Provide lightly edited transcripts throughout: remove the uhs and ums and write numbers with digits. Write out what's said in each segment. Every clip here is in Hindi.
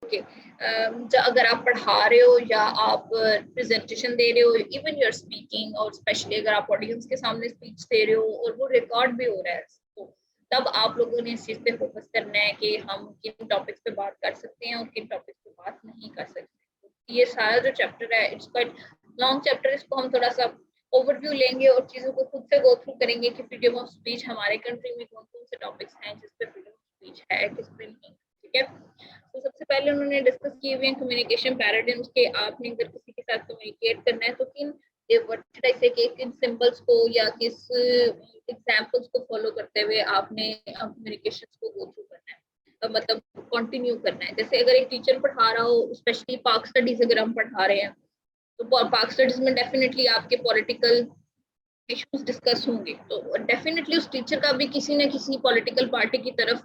ओके, अगर आप पढ़ा रहे हो या आप प्रेजेंटेशन दे रहे हो, इवन यूर स्पीकिंग, और स्पेशली अगर आप ऑडियंस के सामने स्पीच दे रहे हो और वो रिकॉर्ड भी हो रहा है, तो तब आप लोगों ने इस चीज पे फोकस करना है कि हम किन टॉपिक्स पे बात कर सकते हैं और किन टॉपिक्स पे बात नहीं कर सकते। ये सारा जो चैप्टर है, इट्स क्वाइट लॉन्ग चैप्टर, इसको हम थोड़ा सा ओवरव्यू लेंगे और चीजों को खुद से गो थ्रू करेंगे कि फ्रीडम ऑफ स्पीच हमारे कंट्री में कौन कौन से टॉपिक्स हैं जिस पे फ्रीडम ऑफ स्पीच है, किस पे नहीं। ठीक है, तो सबसे पहले उन्होंने डिस्कस किए हुए कम्युनिकेशन पैराडाइम्स के, आपने अगर किसी के साथ कम्युनिकेट करना है तो किन किन सिंबल्स को या किस एग्जांपल्स को फॉलो करते हुए आपने कम्युनिकेशन को गो थ्रू करना है, मतलब कंटिन्यू करना है। जैसे अगर एक टीचर पढ़ा रहा हो, स्पेशली पाक स्टडीज अगर हम पढ़ा रहे हैं, तो पाक स्टडीज में डेफिनेटली आपके पॉलिटिकल इश्यूज डिस्कस होंगे, तो डेफिनेटली उस टीचर का भी किसी न किसी पॉलिटिकल पार्टी की तरफ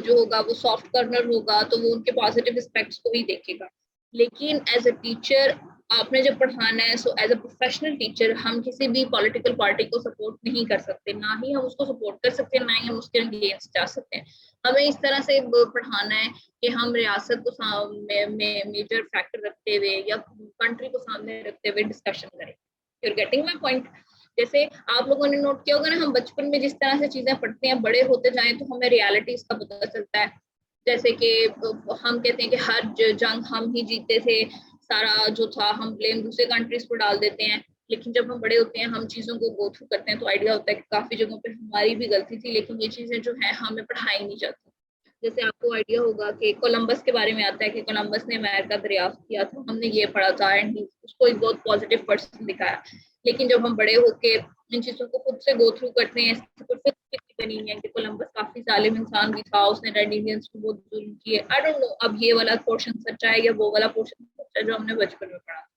जो होगा वो सॉफ्ट कॉर्नर होगा, तो वो उनके पॉजिटिव एस्पेक्ट्स को ही देखेगा। लेकिन एज अ टीचर आपने जब पढ़ाना है, so as a professional teacher हम किसी भी पॉलिटिकल पार्टी को सपोर्ट नहीं कर सकते, ना ही हम उसको सपोर्ट कर सकते हैं, ना ही हम उसके अगेंस्ट जा सकते हैं। हमें इस तरह से पढ़ाना है कि हम रियासत को सामने मेजर फैक्टर रखते हुए या कंट्री को सामने रखते हुए डिस्कशन करें। You are getting my point. जैसे आप लोगों ने नोट किया होगा ना, हम बचपन में जिस तरह से चीजें पढ़ते हैं, बड़े होते जाएं तो हमें रियलिटी इसका पता चलता है। जैसे कि हम कहते हैं कि हर जंग हम ही जीते थे, सारा जो था हम ब्लेम दूसरे कंट्रीज पर डाल देते हैं। लेकिन जब हम बड़े होते हैं, हम चीजों को गो थ्रू करते हैं, तो आइडिया होता है कि काफी जगहों पे हमारी भी गलती थी, लेकिन ये चीजें जो है हमें पढ़ाई नहीं जाती। जैसे आपको आइडिया होगा कि कोलंबस के बारे में आता है कि कोलंबस ने अमेरिका दरियाफ्त किया था, हमने ये पढ़ा था एंड उसको एक बहुत पॉजिटिव पर्सन दिखाया। लेकिन जब हम बड़े होके इन चीजों को खुद से गो थ्रू करते हैं, बनी है कि कोलंबस काफी जालिम इंसान भी था, उसने रेड इंडियंस को बहुत जुल्म किए। आई डोंट नो अब ये वाला पोर्शन सच्चा है या वो वाला पोर्शन सच्चा है जो हमने बचपन में पढ़ा।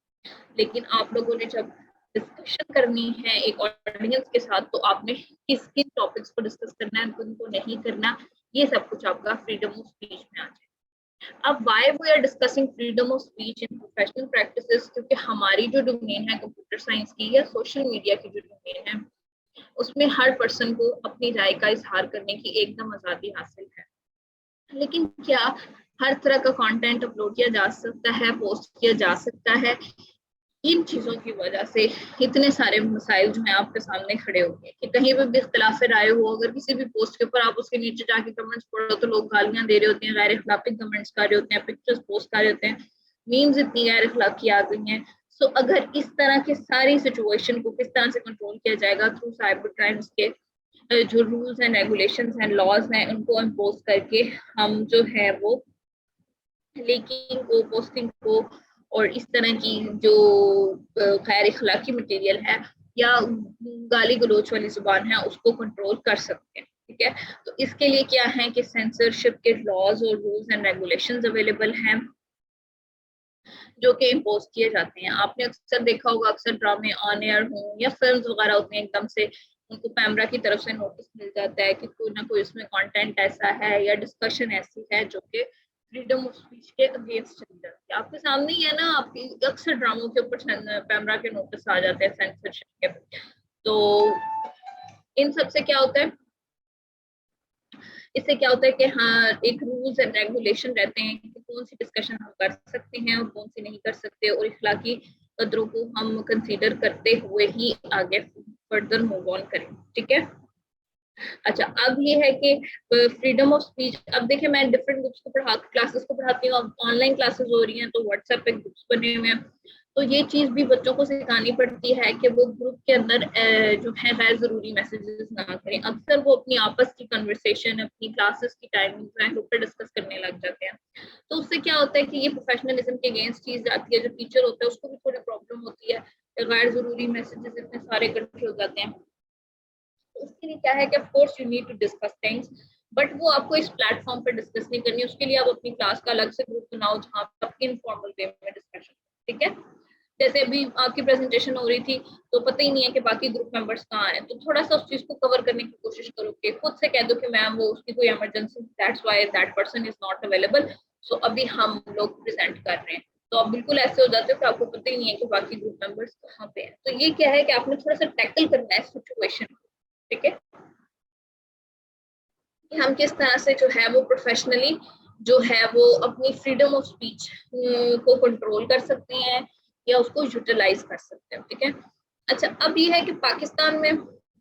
लेकिन आप लोगों ने जब डिस्कशन करनी है एक ऑडियंस के साथ, तो आपने किस किन टॉपिक्स को डिस्कस करना है, उनको नहीं करना, ये सब कुछ आपका फ्रीडम ऑफ स्पीच में आ जाए। अब why we are discussing freedom of speech in professional practices, क्योंकि हमारी जो डोमेन है कंप्यूटर साइंस की या सोशल मीडिया की जो डोमेन है, उसमें हर पर्सन को अपनी राय का इजहार करने की एकदम आजादी हासिल है। लेकिन क्या हर तरह का कंटेंट अपलोड किया जा सकता है, पोस्ट किया जा सकता है? इन चीजों की वजह से इतने सारे मसाइल जो है आपके सामने खड़े हो गए कि कहीं भी इख्तिलाफ राय हो, अगर किसी भी पोस्ट के ऊपर आप उसके नीचे जाके कमेंट्स पढ़ो तो लोग गालियां दे रहे होते हैं, गैर इखलाकी कमेंट्स कर रहे होते हैं, पिक्चर्स पोस्ट कर रहे होते हैं, मीम्स इतनी गैर इखलाकी आ गई हैं। सो अगर इस तरह की सारी सिचुएशन को किस तरह से कंट्रोल किया जाएगा थ्रू साइबर क्राइम्स के जो rules and regulations and laws हैं उनको इम्पोज करके हम जो है वो लीकिंग को, पोस्टिंग को और इस तरह की जो गैर इखलाकी मटेरियल है या गाली गलोच वाली जुबान है उसको कंट्रोल कर सकते हैं। ठीक है, तो इसके लिए क्या है कि सेंसरशिप के लॉज और रूल्स एंड रेगुलेशंस अवेलेबल हैं जो कि इम्पोज किए जाते हैं। आपने अक्सर देखा होगा, अक्सर ड्रामे ऑन एयर हो या फिल्म्स वगैरह होती हैं, एकदम से उनको पैमरा की तरफ से नोटिस मिल जाता है कि कोई ना कोई इसमें कंटेंट ऐसा है या डिस्कशन ऐसी है जो कि फ्रीडम ऑफ स्पीच के अगेंस्ट चली जाती है। आपके सामने ही है ना, आपकी अक्सर ड्रामों के ऊपर पैमरा के नोटिस आ जाते हैं सेंसरशिप के। तो इन सब से क्या होता है, इससे क्या होता है कि हाँ एक रूल्स एंड रेगुलेशन रहते हैं कि कौन सी डिस्कशन हम कर सकते हैं और कौन सी नहीं कर सकते, और इखलाकी कदरों को हम कंसीडर करते हुए ही आगे फर्दर मूव ऑन करें। ठीक है, अच्छा अब ये है कि फ्रीडम ऑफ स्पीच, अब देखिए मैं डिफरेंट ग्रुप्स को क्लासेस को पढ़ाती हूँ, अब ऑनलाइन क्लासेस हो रही हैं तो व्हाट्सएप पे ग्रुप्स बने हुए हैं, तो ये चीज भी बच्चों को सिखानी पड़ती है कि वो ग्रुप के अंदर जो है गैर जरूरी मैसेजेस ना करें। अक्सर वो अपनी आपस की कन्वर्सेशन, अपनी क्लासेस की टाइमिंग जो है ग्रुप पे डिस्कस करने लग जाते हैं, तो उससे क्या होता है कि ये प्रोफेशनलिज्म के अगेंस्ट चीज जाती है। जो टीचर होता है उसको भी थोड़ी प्रॉब्लम होती है, गैर जरूरी मैसेजेस इतने सारे इकट्ठे हो जाते हैं। उसके लिए क्या है कि of course you need to discuss things, but वो आपको इस प्लेटफॉर्म पे डिस्कस नहीं करनी, उसके लिए आप अपनी क्लास का अलग से ग्रुप बनाओ जहाँ पे आप इनफॉर्मल वे में डिस्कशन। ठीक है, जैसे अभी आपकी प्रेजेंटेशन हो रही थी तो पता ही नहीं है कि बाकी ग्रुप मेंबर्स कहाँ हैं, तो थोड़ा सा उस चीज को कवर करने की कोशिश करो कि खुद से कह दो कि मैम वो उसकी कोई emergency, that's why that person is not available, so अभी हम लोग प्रेजेंट कर रहे हैं। तो आप बिल्कुल ऐसे हो जाते हो कि आपको पता ही नहीं है कि बाकी ग्रुप मेंबर्स कहाँ पे हैं। तो ये क्या है कि आपने थोड़ा सा टैकल करना है सिचुएशन। ठीक है, कि हम किस तरह से जो है वो प्रोफेशनली जो है वो अपनी फ्रीडम ऑफ स्पीच को कंट्रोल कर सकते हैं या उसको यूटिलाइज कर सकते हैं, ठीक है। अच्छा, अब ये है कि पाकिस्तान में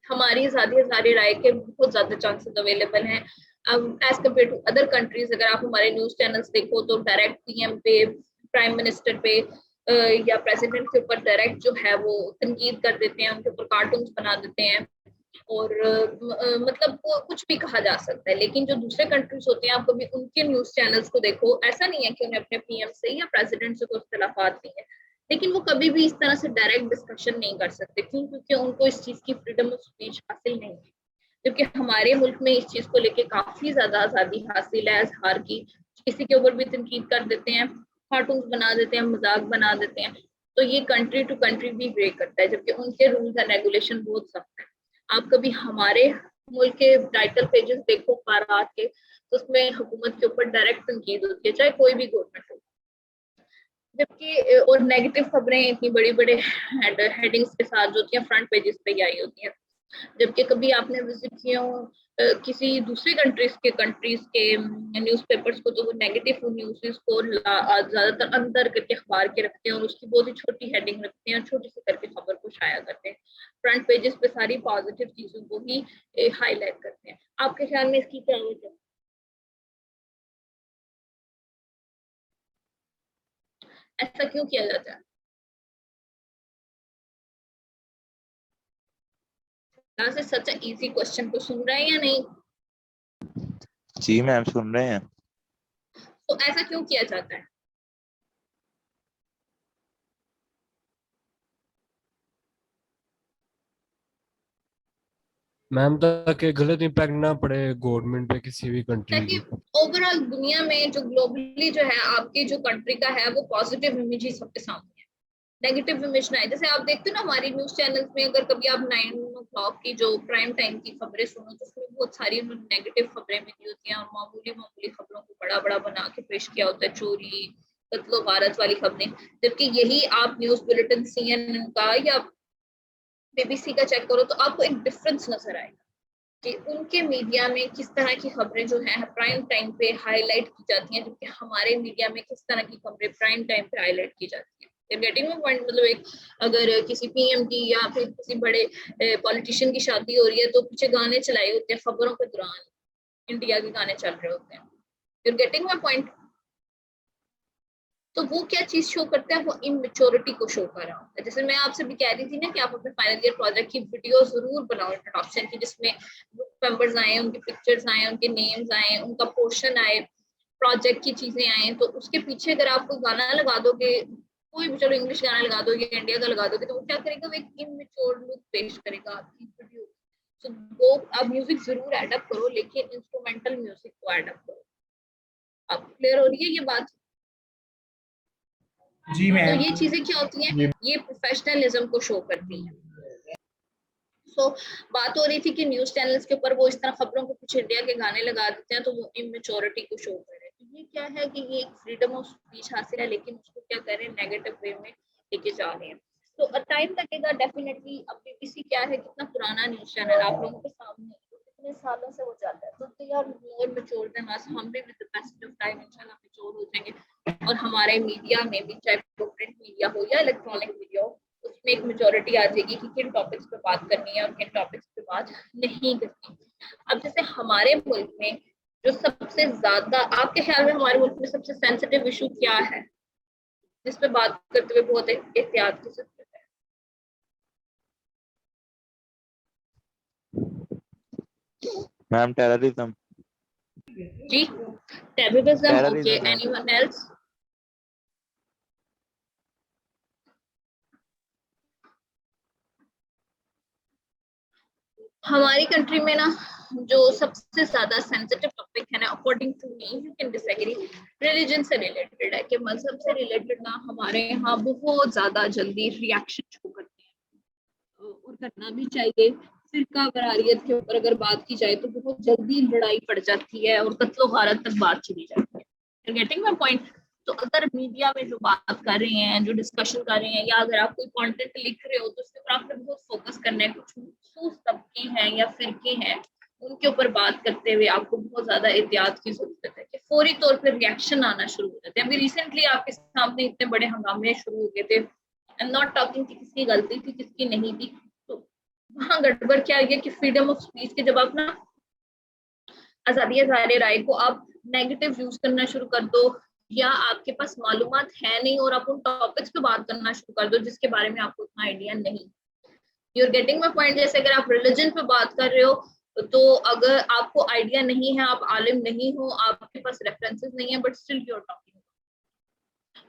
हमारी आज़ादी राय के बहुत ज्यादा चांसेस अवेलेबल हैं as compared to other countries. अगर आप हमारे न्यूज चैनल्स देखो तो डायरेक्ट पीएम पे, प्राइम मिनिस्टर पे या प्रेसिडेंट के ऊपर डायरेक्ट जो है वो तनकीद कर देते हैं, उनके ऊपर कार्टून्स बना देते हैं और मतलब वो कुछ भी कहा जा सकता है। लेकिन जो दूसरे कंट्रीज होते हैं, आप कभी उनके न्यूज चैनल्स को देखो, ऐसा नहीं है कि उन्हें अपने पीएम से या प्रेसिडेंट से कोई इख्तिलाफात नहीं है, लेकिन वो कभी भी इस तरह से डायरेक्ट डिस्कशन नहीं कर सकते। क्यों? क्योंकि उनको इस चीज की फ्रीडम ऑफ स्पीच हासिल नहीं है। जबकि हमारे मुल्क में इस चीज को लेके काफी ज्यादा आजादी हासिल है इजहार की। किसी के ऊपर भी तनकीद कर देते हैं, कार्टून बना देते हैं, मजाक बना देते हैं। तो ये कंट्री टू कंट्री भी वेरी करता है, जबकि उनके रूल्स एंड रेगुलेशन बहुत सख्त है। आप कभी हमारे मुल्क के टाइटल पेजेस देखो अखबार के, तो उसमें हुकूमत के ऊपर डायरेक्ट तनकीद होती है, चाहे कोई भी गवर्नमेंट हो। जबकि और नेगेटिव खबरें इतनी बड़ी बड़े हेडिंग्स के साथ जो होती हैं फ्रंट पेजेस पे ही आई होती हैं। जबकि कभी आपने विजिट किया हो किसी दूसरी कंट्रीज के न्यूज़पेपर्स को, तो वो नेगेटिव न्यूज़ को ज्यादातर अंदर करके अखबार के रखते हैं और उसकी बहुत ही छोटी हेडिंग रखते हैं और छोटी सी करके खबर को शाया करते हैं। फ्रंट पेजेस पे सारी पॉजिटिव चीजों को ही हाईलाइट करते हैं। आपके ख्याल में इसकी क्या वजह है? ऐसा क्यों किया जाता है? यहाँ से सच इजी क्वेश्चन को सुन रहे हैं या नहीं? जी मैम सुन रहे हैं। तो ऐसा क्यों किया जाता है? मैम ताकि गलत इम्पैक्ट ना पड़े गवर्नमेंट पे किसी भी कंट्री ताकि की। ओवरऑल दुनिया में जो ग्लोबली जो है आपकी जो कंट्री का है वो पॉजिटिव इमेज ही सबके सामने है, नेगेटिव इमेज ना है। जैसे आप देखते हो ना हमारी न्यूज चैनल्स में, अगर कभी आप 9 o'clock की जो प्राइम टाइम की खबरें सुनो तो उसमें बहुत सारी नेगेटिव खबरें मिली होती हैं और मामूली मामूली खबरों को बड़ा बड़ा बना के पेश किया होता है, चोरी, कत्लो गारत वाली खबरें। जबकि यही आप न्यूज बुलेटिन CNN का या BBC का चेक करो तो आपको एक डिफरेंस नजर आएगा कि उनके मीडिया में किस तरह की खबरें जो है प्राइम टाइम पे हाईलाइट की जाती हैं, जबकि हमारे मीडिया में किस तरह की खबरें प्राइम टाइम पे हाईलाइट की जाती है। Getting my point? मतलब एक अगर किसी पीएम की या फिर किसी बड़े पॉलिटिशियन की शादी हो रही है तो पीछे गाने चलाए होते हैं खबरों के दौरान, इंडिया के गाने चल रहे होते हैं। You getting my point? तो वो क्या चीज शो करता है? वो इमेच्योरिटी को शो कर रहा होता है। जैसे मैं आपसे भी कह रही थी ना कि आप अपने फाइनल ईयर प्रोजेक्ट की वीडियो जरूर बनाओ इंट्रोडक्शन की, जिसमें ग्रुप मेंबर्स आए, उनके पिक्चर्स आए, उनके नेम्स आए, उनका पोर्शन आए, प्रोजेक्ट की चीजें आए। तो उसके पीछे अगर आप कोई गाना लगा दोगे, कोई भी, चलो इंग्लिश गाना लगा दोगे, इंडिया का लगा दोगे, तो वो क्या करेगा? वो एक इमेच्योर लुक पेश करेगा आपकी वीडियो। तो वो आप म्यूजिक जरूर एडअप करो, लेकिन इंस्ट्रूमेंटल म्यूजिक को एडअप करो। अब क्लियर हो रही है ये बात? जी तो मैम। ये चीजें क्या होती हैं? ये प्रोफेशनलिज्म को शो करती हैं। सो बात हो रही थी कि न्यूज चैनल्स के ऊपर वो इस तरह खबरों को कुछ इंडिया के गाने लगा देते हैं तो वो इमेच्योरिटी को शो कर रहे हैं। तो ये क्या है कि ये एक फ्रीडम ऑफ स्पीच हासिल है, लेकिन उसको क्या कर रहे हैं? नेगेटिव वे में लेके जा रहे हैं। तो टाइम लगेगा डेफिनेटली। अब BBC क्या है, कितना पुराना न्यूज चैनल आप लोगों के सामने, कितने सालों से वो चलता है। तो they are more mature than us. हम भी with the passage of time इंशाल्लाह मैच्योर हो जाएंगे और हमारे मीडिया में भी, चाहे प्रिंट मीडिया हो या इलेक्ट्रॉनिक मीडिया हो, उसमें एक मेजोरिटी आ जाएगी कि किन टॉपिक्स पे बात करनी है और किन टॉपिक्स पे बात नहीं करनी। अब जैसे हमारे मुल्क में जो सबसे ज्यादा, आपके ख्याल में हमारे मुल्क में सबसे सेंसिटिव इशू क्या है जिस पे बात करते हुए बहुत एहतियात की जरूरत है? Ma'am terrorism. जी, terrorism. Okay, terrorism ma'am. Anyone else? हमारी कंट्री में ना जो सबसे ज्यादा सेंसिटिव टॉपिक है ना, according to me, you can disagree, religion से रिलेटेड है। कि मजहब से रिलेटेड ना हमारे यहाँ बहुत ज्यादा जल्दी रिएक्शन शो करते हैं और करना भी चाहिए। फिरका बरारियत के ऊपर अगर बात की जाए तो बहुत जल्दी लड़ाई पड़ जाती है और कत्लो गारत तक बात चली जाती है। Getting my point? तो अगर मीडिया में जो बात कर रहे हैं, जो डिस्कशन कर रहे हैं, या अगर आप कोई कंटेंट लिख रहे हो तो उसके ऊपर आपने बहुत फोकस करना है। कुछ मखसूस तबके हैं या फिरके हैं उनके ऊपर बात करते हुए आपको बहुत ज्यादा एहतियात की जरूरत है कि फौरी तौर पर रिएक्शन आना शुरू हो जाते हैं। अभी रिसेंटली आपके सामने इतने बड़े हंगामे शुरू हो गए थे, आई एम नॉट टॉकिंग कि किसकी गलती थी किसकी नहीं थी, तो वहां गड़बड़ क्या है कि फ्रीडम ऑफ स्पीच के जब आप ना आजादी इज़हार राय को आप नेगेटिव यूज करना शुरू कर दो, या आपके पास मालूमात है नहीं और आप उन टॉपिक्स पे बात करना शुरू कर दो जिसके बारे में आपको उतना आइडिया नहीं, you are getting my point. जैसे अगर आप रिलीजन पे बात कर रहे हो तो अगर आपको आइडिया नहीं है, आप आलिम नहीं हो, आपके पास रेफरेंसेस नहीं है, but still you are talking,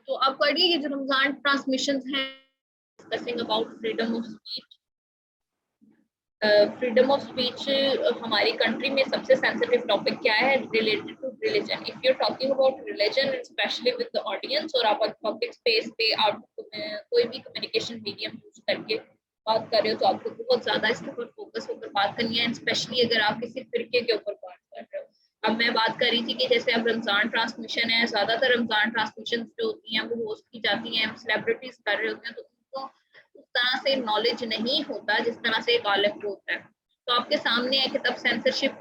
तो आपको आइडिया ये जो रमजान ट्रांसमिशंस हैं discussing about freedom of speech. Freedom of speech हमारी कंट्री में सबसे सेंसिटिव टॉपिक क्या है related to religion. If you are talking about religion specially with the audience और आप पब्लिक स्पेस पे आप कोई भी कम्युनिकेशन मीडियम यूज करके बात कर रहे हो तो आपको बहुत ज्यादा इसके ऊपर फोकस होकर बात करनी है, स्पेशली अगर आप किसी फिरके के ऊपर बात कर रहे हो। अब मैं बात कर रही थी कि जैसे अब रमजान ट्रांसमिशन है, ज्यादातर रमजान ट्रांसमिशन जो होती हैं वो होस्ट की जाती हैं, सेलिब्रिटीज कर रहे होते हैं, तो उनको उस तरह से नॉलेज नहीं होता जिस तरह से एक आलिम को होता है। तो आपके सामने है कि तब सेंसरशिप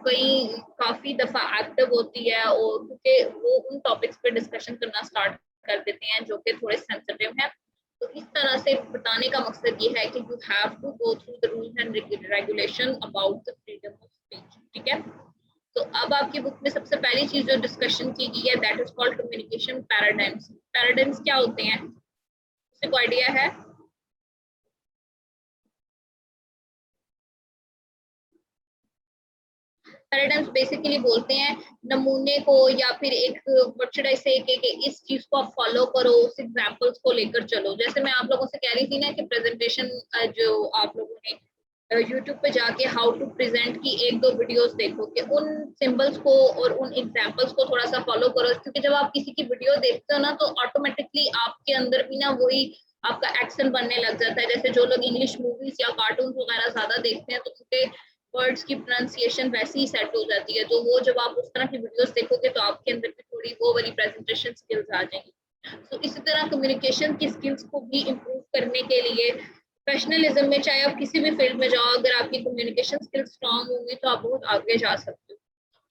काफी दफा एक्टिव होती है और क्योंकि वो उन टॉपिक्स पे डिस्कशन करना स्टार्ट कर देते हैं जो कि थोड़े सेंसिटिव हैं। तो इस तरह से बताने का मकसद ये है कि you have to go through the rules and regulation about the freedom of speech, ठीक है। तो अब आपकी बुक में सबसे पहली चीज जो डिस्कशन की गई है that is called communication paradigms. Paradigms क्या होते हैं, किसी को आइडिया है? पैराडाइम्स बेसिकली बोलते हैं नमूने को, या फिर एक व्हाट शुड आई से कि इस चीज को आप फॉलो करो, उस एग्जांपल्स को लेकर चलो। जैसे मैं आप लोगों से कह रही थी ना कि प्रेजेंटेशन जो आप लोगों ने यूट्यूब पे जाके हाउ टू प्रेजेंट की एक दो वीडियोस देखो कि उन सिंबल्स को और उन एग्जांपल्स को थोड़ा सा फॉलो करो, क्योंकि जब आप किसी की वीडियो देखते हो ना तो ऑटोमेटिकली आपके अंदर भी ना वही आपका एक्शन बनने लग जाता है। जैसे जो लोग इंग्लिश मूवीज या कार्टून वगैरह ज्यादा देखते हैं तो उनके वर्ड्स की प्रोनाउंसिएशन वैसी ही सेट हो जाती है, तो वो जब आप उस तरह की वीडियोस देखोगे तो आपके अंदर भी थोड़ी वो वाली प्रेजेंटेशन स्किल्स आ जाएंगी। तो इसी तरह कम्युनिकेशन की स्किल्स को भी इम्प्रूव करने के लिए प्रोफेशनलिज्म में चाहे आप किसी भी फील्ड में जाओ, अगर आपकी कम्युनिकेशन स्किल्स स्ट्रांग होंगी तो आप बहुत आगे जा सकते हो।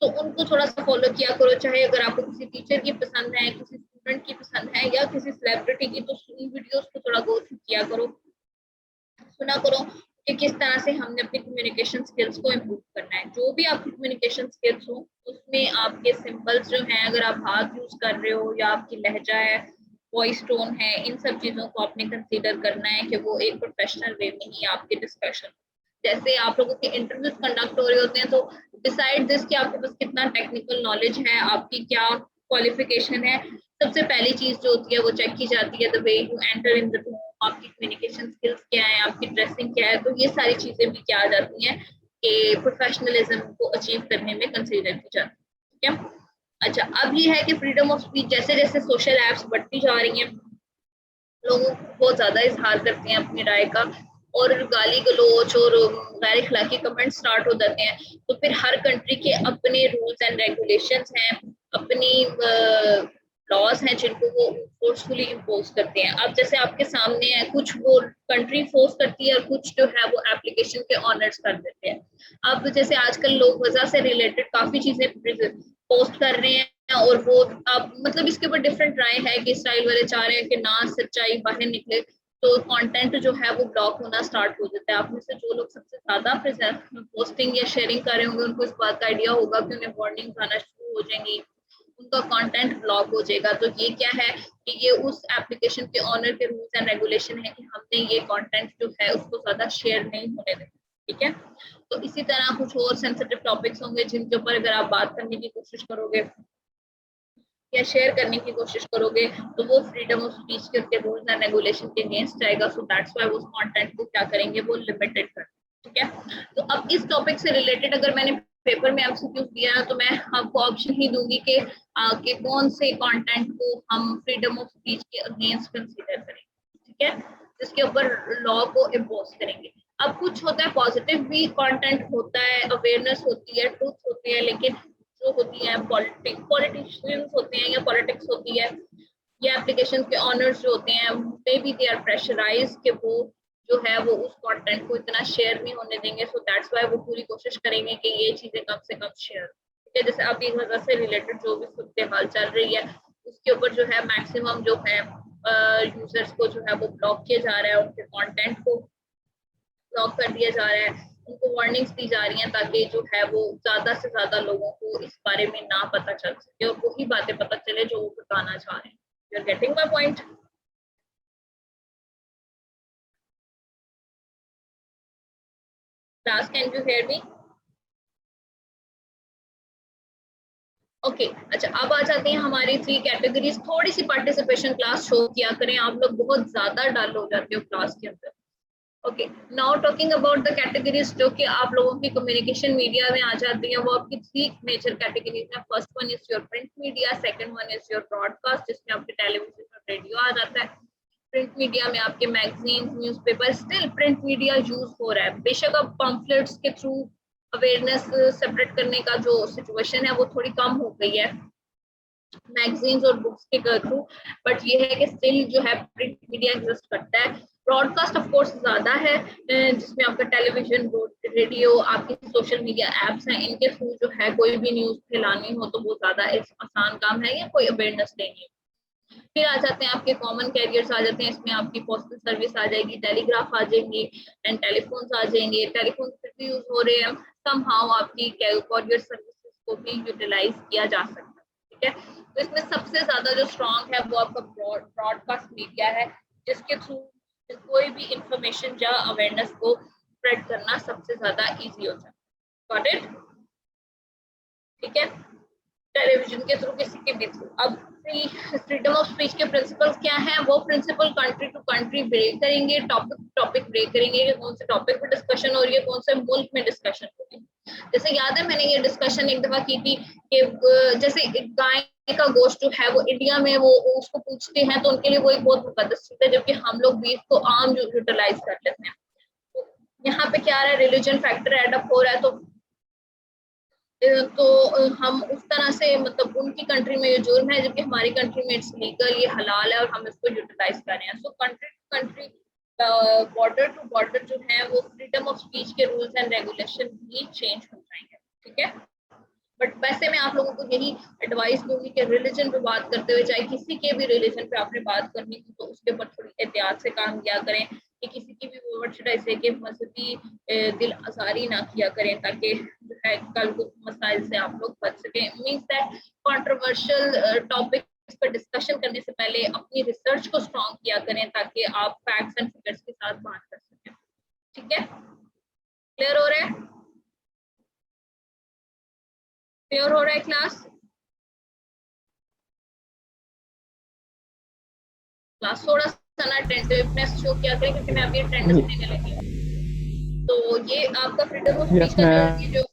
तो उनको थोड़ा सा फॉलो किया करो, चाहे अगर आपको किसी टीचर की पसंद है, किसी स्टूडेंट की पसंद है या किसी सेलिब्रिटी की, तो उन वीडियोस को थोड़ा गो थ्रू किया करो, सुना करो कि किस तरह से हमने अपनी कम्युनिकेशन स्किल्स को इम्प्रूव करना है। जो भी आपकी कम्युनिकेशन स्किल्स हो उसमें आपके सिंबल्स जो हैं, अगर आप हाथ यूज कर रहे हो या आपकी लहजा है, वॉइस टोन है, इन सब चीजों को आपने कंसीडर करना है कि वो एक प्रोफेशनल वे में ही आपके डिस्कशन। जैसे आप लोगों के इंटरव्यूज कंडक्ट हो रहे होते हैं तो डिसाइड दिस कि आपके पास कितना टेक्निकल नॉलेज है, आपकी क्या क्वालिफिकेशन है। सबसे पहली चीज जो होती है वो चेक की जाती है the way you enter in the room, आपकी कम्युनिकेशन स्किल्स क्या है, आपकी ड्रेसिंग क्या है। तो ये सारी चीजें भी क्या आ जाती हैं कि प्रोफेशनलिज्म को अचीव करने में कंसीडर की जाती है। अच्छा, अब ये है कि फ्रीडम ऑफ स्पीच जैसे जैसे सोशल एप्स बढ़ती जा रही हैं, लोगों बहुत ज्यादा इजहार करते हैं अपनी राय का, और गाली गलोच और गैर अखलाकी कमेंट स्टार्ट हो जाते हैं। तो फिर हर कंट्री के अपने रूल्स एंड रेगुलेशंस हैं, अपनी लॉज हैं जिनको वो फोर्सफुली इम्पोज करते हैं। अब जैसे आपके सामने है, कुछ वो कंट्री फोर्स करती है और कुछ जो है वो एप्लीकेशन के ऑनर्स कर देते हैं। अब जैसे आजकल लोग वजह से रिलेटेड काफी चीजें पोस्ट कर रहे हैं और वो अब मतलब इसके ऊपर डिफरेंट राय है कि इसराइल वाले चाह रहे हैं कि ना सच्चाई बाहर निकले, तो कंटेंट जो है वो ब्लॉक होना स्टार्ट हो जाता है। आप में से जो लोग सबसे ज्यादा पोस्टिंग या शेयरिंग कर रहे होंगे उनको इस बात का आइडिया होगा कि उन्हें वार्निंग आना शुरू हो जाएंगी, उनका कंटेंट ब्लॉक हो जाएगा। तो ये क्या है कि ये उस एप्लीकेशन के ऑनर के रूल्स एंड रेगुलेशन है कि हमने ये कंटेंट जो है उसको ज्यादा शेयर नहीं होने देना, ठीक है। तो इसी तरह कुछ और सेंसिटिव टॉपिक्स होंगे जिनके ऊपर अगर आप बात करने की कोशिश करोगे या शेयर करने की कोशिश करोगे तो वो फ्रीडम ऑफ स्पीच के उसके रूल्स एंड रेगुलेशन के अगेंस्ट जाएगा। सो दैट्स व्हाई उस कंटेंट को क्या करेंगे वो लिमिटेड कर, ठीक है। तो अब इस टॉपिक से रिलेटेड अगर मैंने पेपर में एमसीक्यूज दिया है तो मैं आपको ऑप्शन ही दूंगी कि कौन से कंटेंट को हम फ्रीडम ऑफ स्पीच के अगेंस्ट कंसीडर करेंगे, ठीक है, जिसके ऊपर लॉ को इम्पोज करेंगे। अब कुछ होता है पॉजिटिव भी कंटेंट होता है, अवेयरनेस होती है, ट्रूथ होती है, लेकिन जो होती है पॉलिटिशियंस होते हैं या पॉलिटिक्स होती है या एप्लीकेशन के ऑनर्स जो होते हैं may be they are pressurise कि वो जो है वो उस कंटेंट को इतना शेयर नहीं होने देंगे। सो दैट्स वाई वो पूरी कोशिश करेंगे कि ये चीजें कम से कम शेयर, ठीक है। जैसे अभी गजा से रिलेटेड जो भी सूरत हाल चल रही है उसके ऊपर जो है मैक्सिमम जो है यूजर्स को जो है वो ब्लॉक किया जा रहा है, उनके कंटेंट को ब्लॉक कर दिया जा रहा है, उनको वार्निंग्स दी जा रही हैं ताकि जो है वो ज्यादा से ज्यादा लोगों को इस बारे में ना पता चल सके और वही बातें पता चले जो वो बताना चाह रहे हैं। You are getting my point? Class, can you hear me? Okay अच्छा, अब आ जाते हैं हमारी 3 कैटेगरीज। थोड़ी सी पार्टिसिपेशन क्लास शो किया करें, आप लोग बहुत ज्यादा डल हो जाते हो क्लास के अंदर। Okay, now talking about the categories जो कि आप लोगों की कम्युनिकेशन मीडिया में आ जाती है, वो आपकी 3 मेजर कैटेगरीज है। First one is your print media, second one is your broadcast जिसमें आपके टेलीविजन और रेडियो आ जाता है। प्रिंट मीडिया में आपके magazine, newspaper, still print media use हो रहा है। बेशक अब पम्फलेट्स के थ्रू अवेयरनेस सेपरेट करने का जो सिचुएशन है वो थोड़ी कम हो गई है मैगजीन्स और बुक्स के थ्रू, बट ये है कि स्टिल जो है प्रिंट मीडिया एग्जिस्ट करता है। ब्रॉडकास्ट ऑफ कोर्स ज्यादा है जिसमें आपका टेलीविजन, रेडियो, आपकी सोशल मीडिया एप्स हैं, इनके थ्रू जो है कोई भी न्यूज फैलानी हो तो वो ज्यादा एक आसान काम है या कोई अवेयरनेस लेनी है। फिर आ जाते हैं आपके कॉमन कैरियर्स आ जाते हैं, इसमें आपकी पोस्टल सर्विस आ जाएगी, टेलीग्राफ आ जाएंगी एंड टेलीफोन्स आ जाएंगे। टेलीफोन फिर भी यूज हो रहे हैं, समहाउ आपकी कॉरियर सर्विसेज को भी यूटिलाइज किया जा सकता है, ठीक है। तो इसमें सबसे ज्यादा जो स्ट्रॉन्ग है वो आपका ब्रॉडकास्ट मीडिया है जिसके थ्रू कोई भी इंफॉर्मेशन या अवेयरनेस को स्प्रेड करना सबसे ज्यादा इजी हो जाता है। Got it? ठीक है, टेलीविजन के थ्रू, किसी के भी थ्रू। अब फ्रीडम ऑफ स्पीच के प्रिंसिपल्स क्या हैं? वो principle country to country break करेंगे, टॉपिक ब्रेक करेंगे कि कौन से टॉपिक पर डिस्कशन हो रही है, कौन से मुल्क में डिस्कशन हो रही है। जैसे याद है मैंने ये डिस्कशन एक दफा की थी कि जैसे गाय का गोश्त जो है वो इंडिया में वो उसको पूछते हैं तो उनके लिए वो एक बहुत मुकद्दस चीज है, जबकि हम लोग बीफ को आम यूटिलाइज कर लेते हैं। तो यहाँ पे क्या आ रहा है, रिलीजन फैक्टर एड अप हो रहा है। तो हम उस तरह से मतलब उनकी कंट्री में ये जुर्म है जबकि हमारी कंट्री में इट्स लीगल, ये हलाल है और हम इसको यूटिलाइज कर रहे हैं। So country to country, border to border जो है वो फ्रीडम ऑफ स्पीच के रूल्स एंड रेगुलेशन भी चेंज हो जाएंगे, ठीक है। बट वैसे मैं आप लोगों को यही एडवाइस दूंगी कि रिलीजन पे बात करते हुए, चाहे किसी के भी रिलीजन पे आपने बात करनी हो तो उसके ऊपर थोड़ी एहतियात से काम किया करें कि किसी की भी वर्ड शुड आई से कि मजहबी दिल आजारी ना किया करें ताकि जो है कल को मसाइल से आप लोग बच सकें। मीन्स दैट कंट्रोवर्शियल टॉपिक पर डिस्कशन करने से पहले अपनी रिसर्च को स्ट्रॉन्ग किया करें ताकि आप फैक्ट्स एंड फिगर्स के साथ बात कर सकें, ठीक है। क्लियर हो रहा है? क्लियर हो रहा है क्लास? क्लास थोड़ा सा ना अटेंटिवनेस शो किया करें क्योंकि मैं अभी अटेंडेंस लेने लगी हूँ। तो ये आपका फ्रीडम ऑफ स्पीच का जो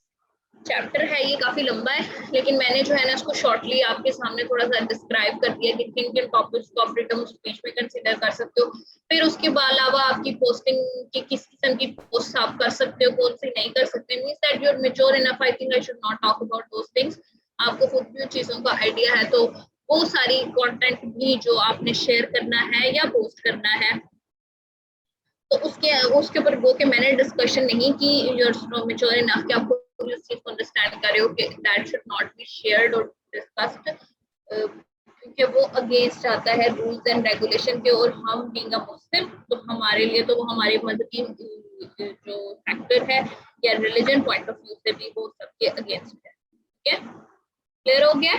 चैप्टर है ये काफी लंबा है, लेकिन मैंने जो है ना इसको शॉर्टली आपके सामने थोड़ा सा डिस्क्राइब कर दिया कि किन किन टॉपिक्स को आप फ्रीडम ऑफ स्पीच में कंसीडर कर सकते हो। फिर उसके अलावा आपकी पोस्टिंग की किस किस्म की पोस्ट आप कर सकते हो, कौन सी नहीं कर सकते। Means that you are mature enough, I think I should not talk about those things. आपको खुद भी चीजों का आइडिया है तो वो सारी कंटेंट भी जो आपने शेयर करना है या पोस्ट करना है तो उसके ऊपर वो कि मैंने डिस्कशन नहीं की, यू आर मैच्योर इनफ कि आपको इस चीज को अंडरस्टैंड करे हो कि that should not be shared और डिस्कस्ड क्योंकि वो अगेंस्ट आता है रूल्स एंड रेगुलेशन के। और हम बीइंग अ मुस्लिम तो हमारे लिए तो वो हमारे मजहबी जो फैक्टर है या रिलीजन पॉइंट ऑफ व्यू से भी वो सबके अगेंस्ट है, ठीक है। क्लियर हो गया?